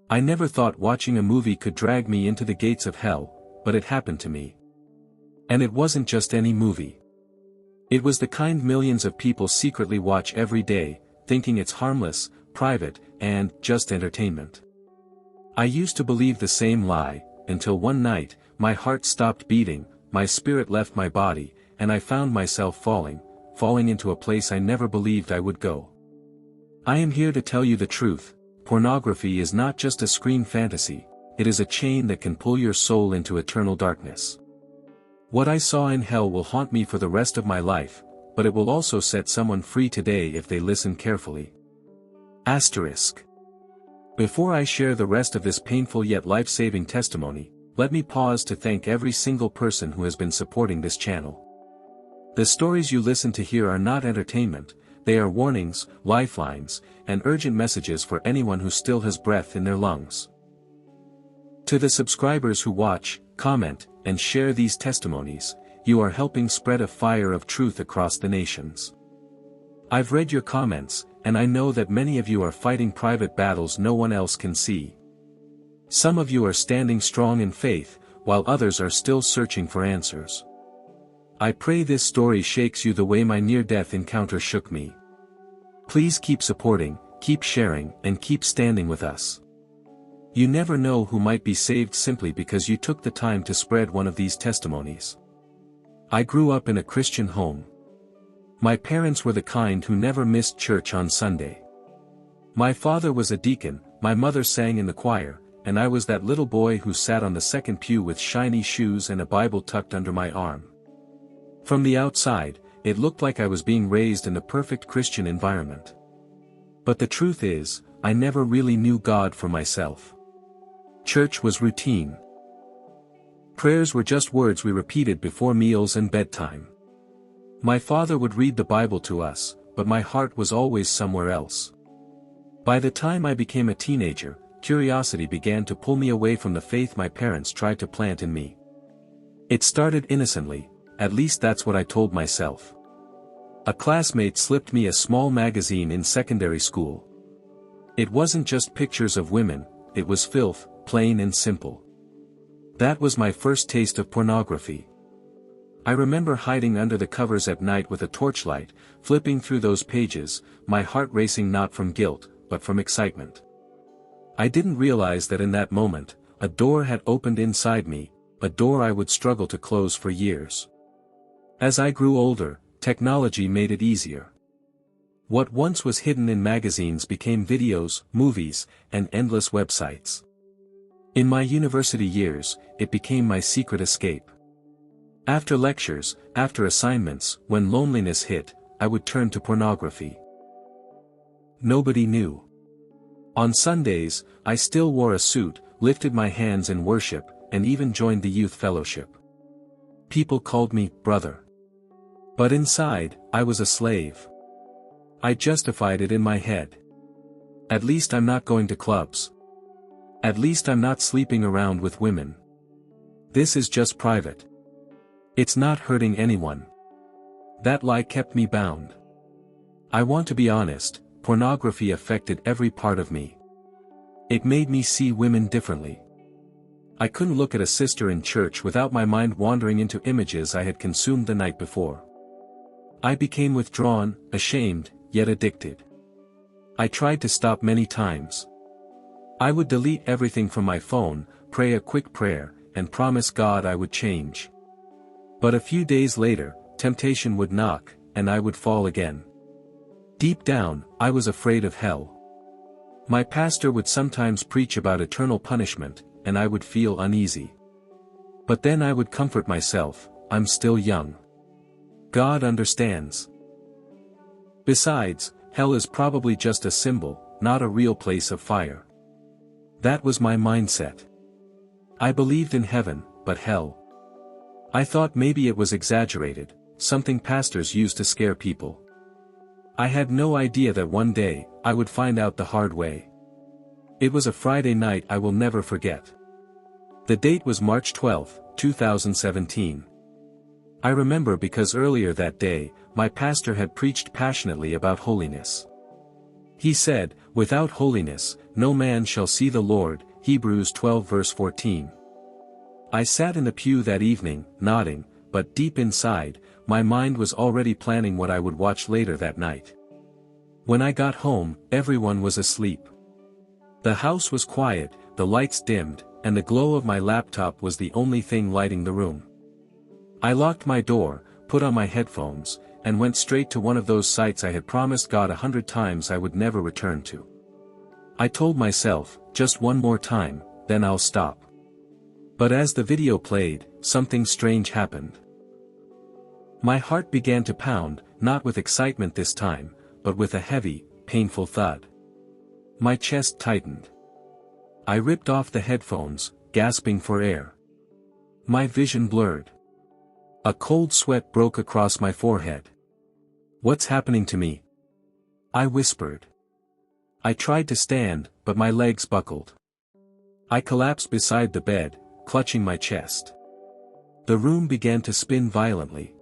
I never thought watching a movie could drag me into the gates of hell, but it happened to me. And it wasn't just any movie. It was the kind millions of people secretly watch every day, thinking it's harmless, private, and just entertainment. I used to believe the same lie, until one night, my heart stopped beating, my spirit left my body, and I found myself falling into a place I never believed I would go. I am here to tell you the truth. Pornography is not just a screen fantasy, it is a chain that can pull your soul into eternal darkness. What I saw in hell will haunt me for the rest of my life, but it will also set someone free today if they listen carefully. Asterisk. Before I share the rest of this painful yet life-saving testimony, let me pause to thank every single person who has been supporting this channel. The stories you listen to here are not entertainment, they are warnings, lifelines, and urgent messages for anyone who still has breath in their lungs. To the subscribers who watch, comment, and share these testimonies, you are helping spread a fire of truth across the nations. I've read your comments, and I know that many of you are fighting private battles no one else can see. Some of you are standing strong in faith, while others are still searching for answers. I pray this story shakes you the way my near-death encounter shook me. Please keep supporting, keep sharing, and keep standing with us. You never know who might be saved simply because you took the time to spread one of these testimonies. I grew up in a Christian home. My parents were the kind who never missed church on Sunday. My father was a deacon, my mother sang in the choir, and I was that little boy who sat on the second pew with shiny shoes and a Bible tucked under my arm. From the outside, it looked like I was being raised in the perfect Christian environment. But the truth is, I never really knew God for myself. Church was routine. Prayers were just words we repeated before meals and bedtime. My father would read the Bible to us, but my heart was always somewhere else. By the time I became a teenager, curiosity began to pull me away from the faith my parents tried to plant in me. It started innocently, at least that's what I told myself. A classmate slipped me a small magazine in secondary school. It wasn't just pictures of women, it was filth, plain and simple. That was my first taste of pornography. I remember hiding under the covers at night with a torchlight, flipping through those pages, my heart racing not from guilt, but from excitement. I didn't realize that in that moment, a door had opened inside me, a door I would struggle to close for years. As I grew older, technology made it easier. What once was hidden in magazines became videos, movies, and endless websites. In my university years, it became my secret escape. After lectures, after assignments, when loneliness hit, I would turn to pornography. Nobody knew. On Sundays, I still wore a suit, lifted my hands in worship, and even joined the youth fellowship. People called me brother. But inside, I was a slave. I justified it in my head. At least I'm not going to clubs. At least I'm not sleeping around with women. This is just private. It's not hurting anyone. That lie kept me bound. I want to be honest, pornography affected every part of me. It made me see women differently. I couldn't look at a sister in church without my mind wandering into images I had consumed the night before. I became withdrawn, ashamed, yet addicted. I tried to stop many times. I would delete everything from my phone, pray a quick prayer, and promise God I would change. But a few days later, temptation would knock, and I would fall again. Deep down, I was afraid of hell. My pastor would sometimes preach about eternal punishment, and I would feel uneasy. But then I would comfort myself, I'm still young. God understands. Besides, hell is probably just a symbol, not a real place of fire. That was my mindset. I believed in heaven, but hell. I thought maybe it was exaggerated, something pastors used to scare people. I had no idea that one day, I would find out the hard way. It was a Friday night I will never forget. The date was March 12, 2017. I remember because earlier that day, my pastor had preached passionately about holiness. He said, "Without holiness, no man shall see the Lord," Hebrews 12 verse 14. I sat in the pew that evening, nodding, but deep inside, my mind was already planning what I would watch later that night. When I got home, everyone was asleep. The house was quiet, the lights dimmed, and the glow of my laptop was the only thing lighting the room. I locked my door, put on my headphones, and went straight to one of those sites I had promised God 100 times I would never return to. I told myself, just one more time, then I'll stop. But as the video played, something strange happened. My heart began to pound, not with excitement this time, but with a heavy, painful thud. My chest tightened. I ripped off the headphones, gasping for air. My vision blurred. A cold sweat broke across my forehead. "What's happening to me?" I whispered. I tried to stand, but my legs buckled. I collapsed beside the bed, clutching my chest. The room began to spin violently.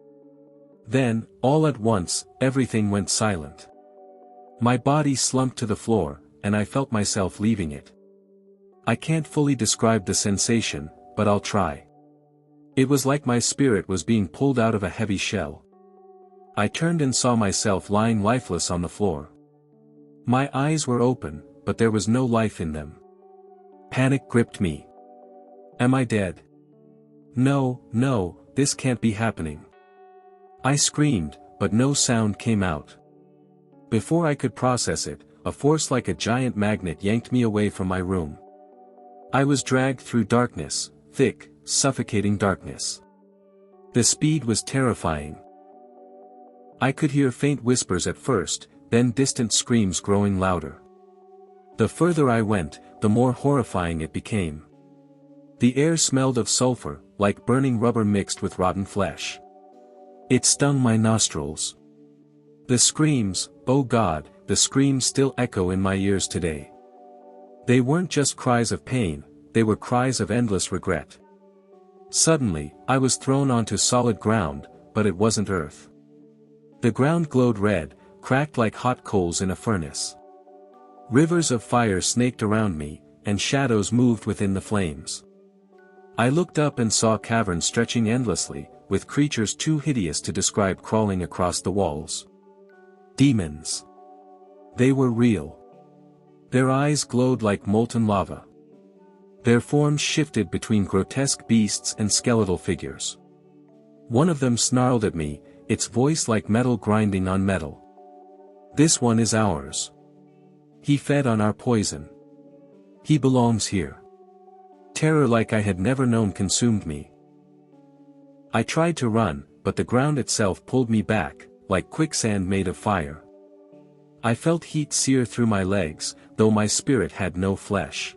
Then, all at once, everything went silent. My body slumped to the floor, and I felt myself leaving it. I can't fully describe the sensation, but I'll try. It was like my spirit was being pulled out of a heavy shell. I turned and saw myself lying lifeless on the floor. My eyes were open, but there was no life in them. Panic gripped me. Am I dead? No, this can't be happening. I screamed, but no sound came out. Before I could process it, a force like a giant magnet yanked me away from my room. I was dragged through darkness, thick, suffocating darkness. The speed was terrifying. I could hear faint whispers at first, then distant screams growing louder. The further I went, the more horrifying it became. The air smelled of sulfur, like burning rubber mixed with rotten flesh. It stung my nostrils. The screams, oh God, the screams still echo in my ears today. They weren't just cries of pain, they were cries of endless regret. Suddenly, I was thrown onto solid ground, but it wasn't earth. The ground glowed red, cracked like hot coals in a furnace. Rivers of fire snaked around me, and shadows moved within the flames. I looked up and saw caverns stretching endlessly, with creatures too hideous to describe crawling across the walls. Demons. They were real. Their eyes glowed like molten lava. Their forms shifted between grotesque beasts and skeletal figures. One of them snarled at me, its voice like metal grinding on metal. "This one is ours. He fed on our poison. He belongs here." Terror like I had never known consumed me. I tried to run, but the ground itself pulled me back, like quicksand made of fire. I felt heat sear through my legs, though my spirit had no flesh.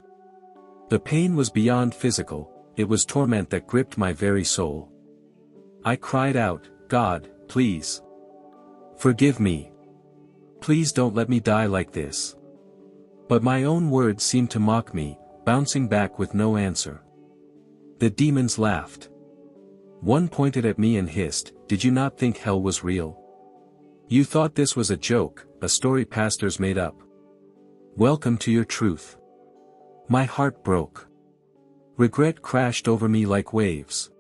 The pain was beyond physical, it was torment that gripped my very soul. I cried out, "God, please. Forgive me. Please don't let me die like this." But my own words seemed to mock me, bouncing back with no answer. The demons laughed. One pointed at me and hissed, "Did you not think hell was real? You thought this was a joke, a story pastors made up. Welcome to your truth." My heart broke. Regret crashed over me like waves.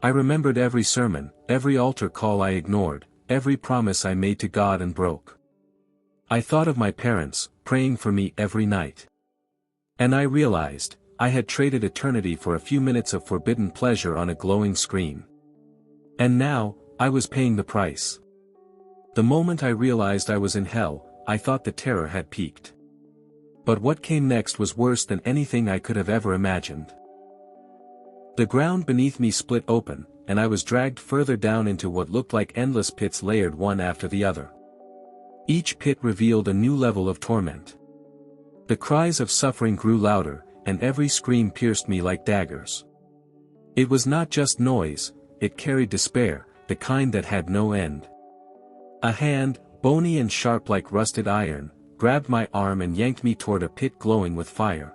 I remembered every sermon, every altar call I ignored, every promise I made to God and broke. I thought of my parents, praying for me every night. And I realized, I had traded eternity for a few minutes of forbidden pleasure on a glowing screen. And now, I was paying the price. The moment I realized I was in hell, I thought the terror had peaked. But what came next was worse than anything I could have ever imagined. The ground beneath me split open, and I was dragged further down into what looked like endless pits layered one after the other. Each pit revealed a new level of torment. The cries of suffering grew louder, and every scream pierced me like daggers. It was not just noise, it carried despair, the kind that had no end. A hand, bony and sharp like rusted iron, grabbed my arm and yanked me toward a pit glowing with fire.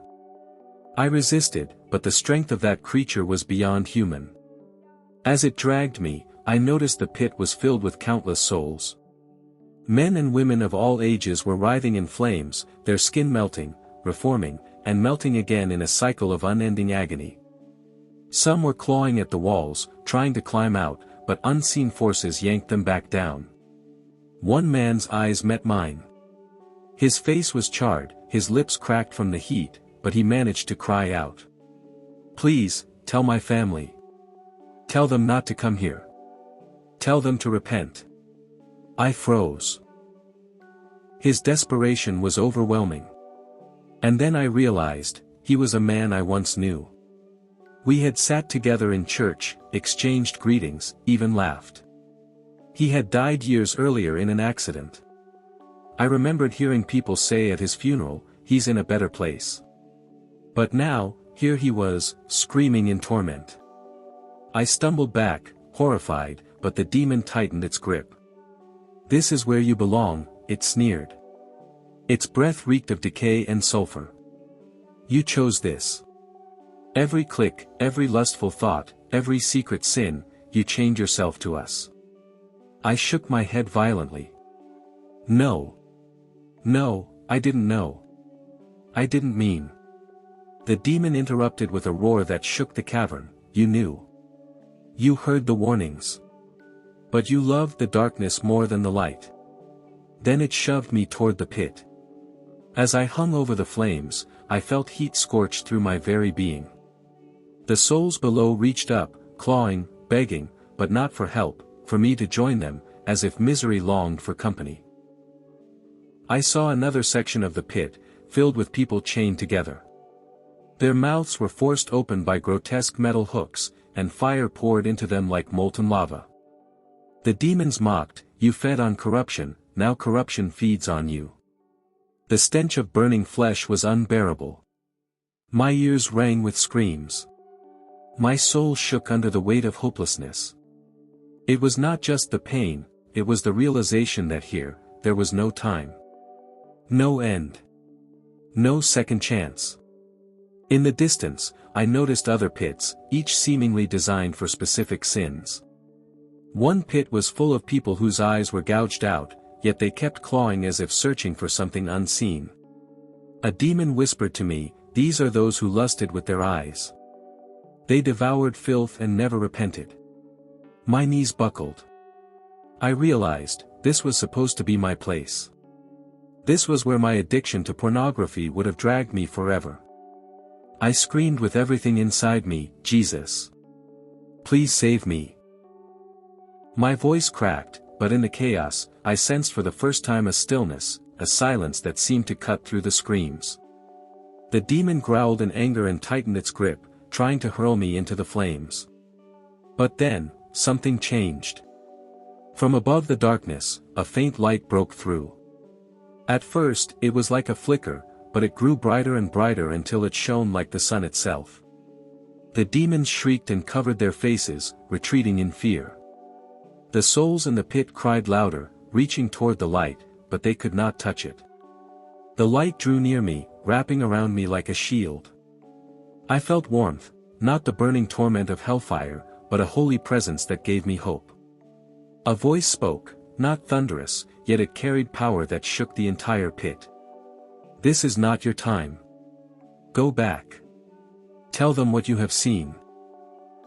I resisted, but the strength of that creature was beyond human. As it dragged me, I noticed the pit was filled with countless souls. Men and women of all ages were writhing in flames, their skin melting, reforming, and melting again in a cycle of unending agony. Some were clawing at the walls, trying to climb out, but unseen forces yanked them back down. One man's eyes met mine. His face was charred, his lips cracked from the heat, but he managed to cry out. "Please, tell my family. Tell them not to come here. Tell them to repent." I froze. His desperation was overwhelming. And then I realized, he was a man I once knew. We had sat together in church, exchanged greetings, even laughed. He had died years earlier in an accident. I remembered hearing people say at his funeral, "He's in a better place." But now, here he was, screaming in torment. I stumbled back, horrified, but the demon tightened its grip. "This is where you belong," it sneered. Its breath reeked of decay and sulfur. "You chose this. Every click, every lustful thought, every secret sin, you chained yourself to us." I shook my head violently. No. No, I didn't know. I didn't mean. The demon interrupted with a roar that shook the cavern. "You knew. You heard the warnings. But you loved the darkness more than the light." Then it shoved me toward the pit. As I hung over the flames, I felt heat scorch through my very being. The souls below reached up, clawing, begging, but not for help, for me to join them, as if misery longed for company. I saw another section of the pit, filled with people chained together. Their mouths were forced open by grotesque metal hooks, and fire poured into them like molten lava. The demons mocked, "You fed on corruption, now corruption feeds on you." The stench of burning flesh was unbearable. My ears rang with screams. My soul shook under the weight of hopelessness. It was not just the pain, it was the realization that here, there was no time. No end. No second chance. In the distance, I noticed other pits, each seemingly designed for specific sins. One pit was full of people whose eyes were gouged out, yet they kept clawing as if searching for something unseen. A demon whispered to me, "These are those who lusted with their eyes. They devoured filth and never repented." My knees buckled. I realized, this was supposed to be my place. This was where my addiction to pornography would have dragged me forever. I screamed with everything inside me, "Jesus! Please save me!" My voice cracked, but in the chaos, I sensed for the first time a stillness, a silence that seemed to cut through the screams. The demon growled in anger and tightened its grip, trying to hurl me into the flames. But then, something changed. From above the darkness, a faint light broke through. At first, it was like a flicker, but it grew brighter and brighter until it shone like the sun itself. The demons shrieked and covered their faces, retreating in fear. The souls in the pit cried louder, reaching toward the light, but they could not touch it. The light drew near me, wrapping around me like a shield. I felt warmth, not the burning torment of hellfire, but a holy presence that gave me hope. A voice spoke, not thunderous, yet it carried power that shook the entire pit. "This is not your time. Go back. Tell them what you have seen.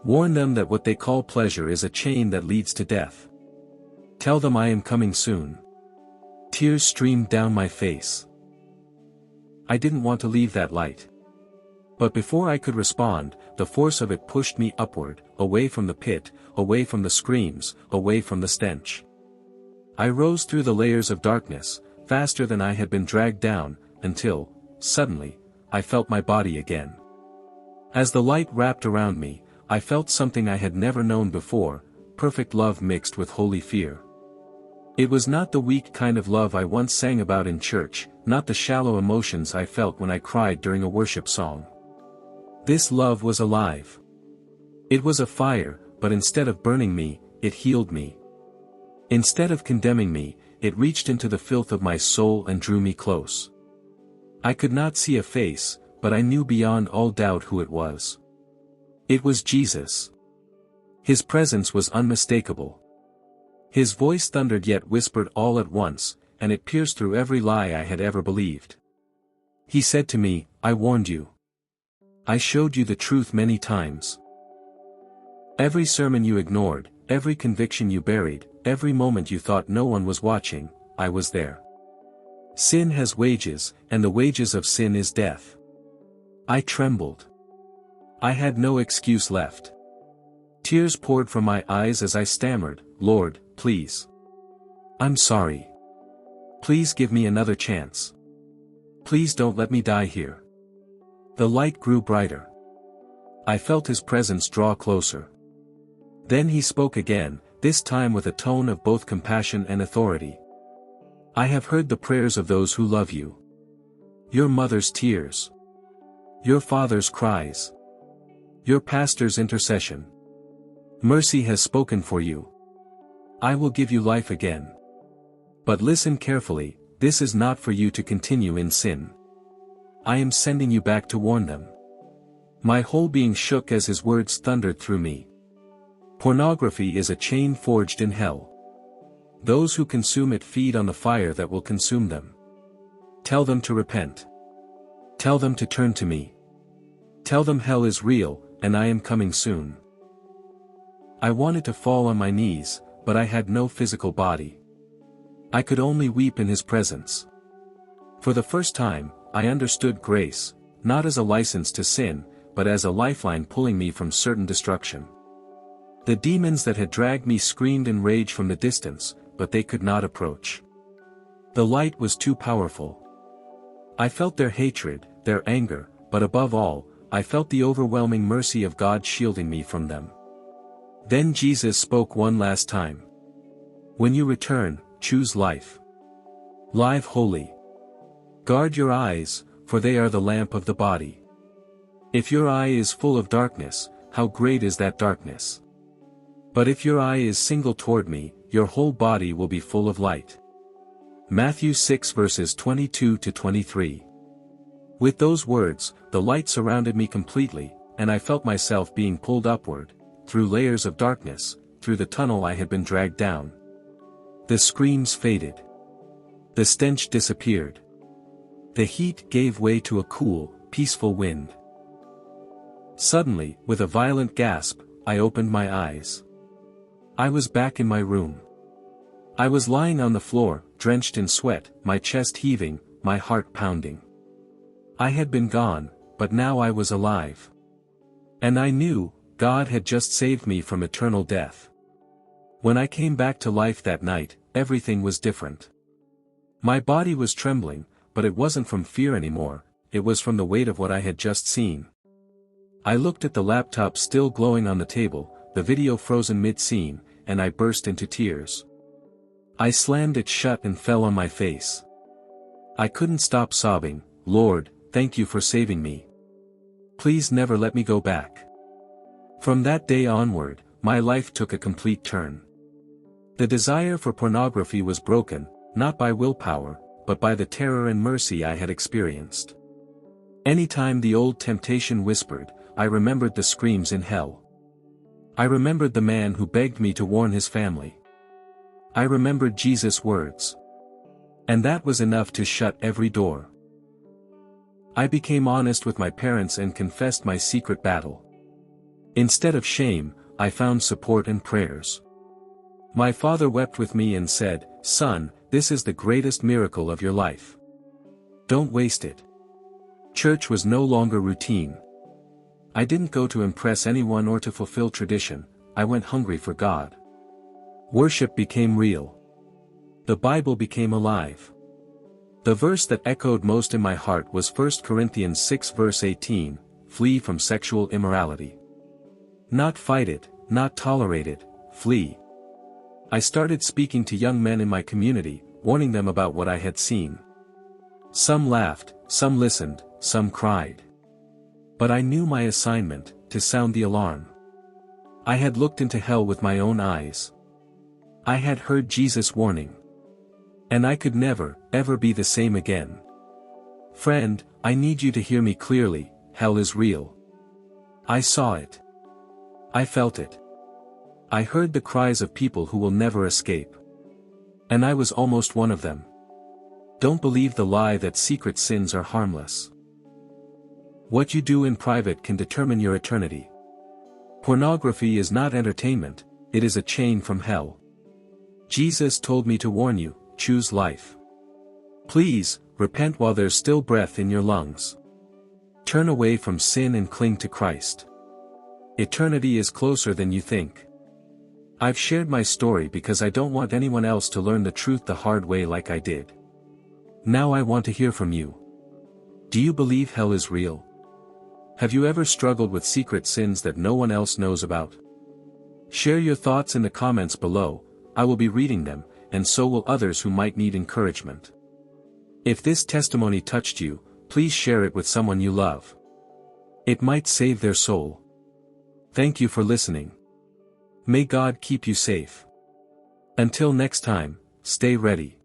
Warn them that what they call pleasure is a chain that leads to death. Tell them I am coming soon." Tears streamed down my face. I didn't want to leave that light. But before I could respond, the force of it pushed me upward, away from the pit, away from the screams, away from the stench. I rose through the layers of darkness, faster than I had been dragged down, until, suddenly, I felt my body again. As the light wrapped around me, I felt something I had never known before, perfect love mixed with holy fear. It was not the weak kind of love I once sang about in church, not the shallow emotions I felt when I cried during a worship song. This love was alive. It was a fire, but instead of burning me, it healed me. Instead of condemning me, it reached into the filth of my soul and drew me close. I could not see a face, but I knew beyond all doubt who it was. It was Jesus. His presence was unmistakable. His voice thundered yet whispered all at once, and it pierced through every lie I had ever believed. He said to me, "I warned you. I showed you the truth many times. Every sermon you ignored, every conviction you buried, every moment you thought no one was watching, I was there. Sin has wages, and the wages of sin is death." I trembled. I had no excuse left. Tears poured from my eyes as I stammered, "Lord, please. I'm sorry. Please give me another chance. Please don't let me die here." The light grew brighter. I felt his presence draw closer. Then he spoke again, this time with a tone of both compassion and authority. "I have heard the prayers of those who love you. Your mother's tears. Your father's cries. Your pastor's intercession. Mercy has spoken for you. I will give you life again. But listen carefully, this is not for you to continue in sin. I am sending you back to warn them." My whole being shook as his words thundered through me. Pornography is a chain forged in hell. Those who consume it feed on the fire that will consume them. Tell them to repent. Tell them to turn to me. Tell them hell is real, and I am coming soon. I wanted to fall on my knees, but I had no physical body. I could only weep in his presence. For the first time, I understood grace, not as a license to sin, but as a lifeline pulling me from certain destruction. The demons that had dragged me screamed in rage from the distance, but they could not approach. The light was too powerful. I felt their hatred, their anger, but above all, I felt the overwhelming mercy of God shielding me from them. Then Jesus spoke one last time. "When you return, choose life. Live holy. Guard your eyes, for they are the lamp of the body. If your eye is full of darkness, how great is that darkness? But if your eye is single toward me, your whole body will be full of light." Matthew 6 verses 22 to 23. With those words, the light surrounded me completely, and I felt myself being pulled upward, through layers of darkness, through the tunnel I had been dragged down. The screams faded. The stench disappeared. The heat gave way to a cool, peaceful wind. Suddenly, with a violent gasp, I opened my eyes. I was back in my room. I was lying on the floor, drenched in sweat, my chest heaving, my heart pounding. I had been gone, but now I was alive. And I knew, God had just saved me from eternal death. When I came back to life that night, everything was different. My body was trembling, but it wasn't from fear anymore, it was from the weight of what I had just seen. I looked at the laptop still glowing on the table, the video frozen mid-scene, and I burst into tears. I slammed it shut and fell on my face. I couldn't stop sobbing, "Lord, thank you for saving me. Please never let me go back." From that day onward, my life took a complete turn. The desire for pornography was broken, not by willpower, but by the terror and mercy I had experienced. Anytime the old temptation whispered, I remembered the screams in hell. I remembered the man who begged me to warn his family. I remembered Jesus' words. And that was enough to shut every door. I became honest with my parents and confessed my secret battle. Instead of shame, I found support and prayers. My father wept with me and said, "Son, this is the greatest miracle of your life. Don't waste it." Church was no longer routine. I didn't go to impress anyone or to fulfill tradition, I went hungry for God. Worship became real. The Bible became alive. The verse that echoed most in my heart was 1 Corinthians 6 verse 18, "Flee from sexual immorality." Not fight it, not tolerate it, flee. I started speaking to young men in my community, warning them about what I had seen. Some laughed, some listened, some cried. But I knew my assignment, to sound the alarm. I had looked into hell with my own eyes. I had heard Jesus' warning. And I could never, ever be the same again. Friend, I need you to hear me clearly, hell is real. I saw it. I felt it. I heard the cries of people who will never escape. And I was almost one of them. Don't believe the lie that secret sins are harmless. What you do in private can determine your eternity. Pornography is not entertainment, it is a chain from hell. Jesus told me to warn you, choose life. Please, repent while there's still breath in your lungs. Turn away from sin and cling to Christ. Eternity is closer than you think. I've shared my story because I don't want anyone else to learn the truth the hard way like I did. Now I want to hear from you. Do you believe hell is real? Have you ever struggled with secret sins that no one else knows about? Share your thoughts in the comments below, I will be reading them, and so will others who might need encouragement. If this testimony touched you, please share it with someone you love. It might save their soul. Thank you for listening. May God keep you safe. Until next time, stay ready.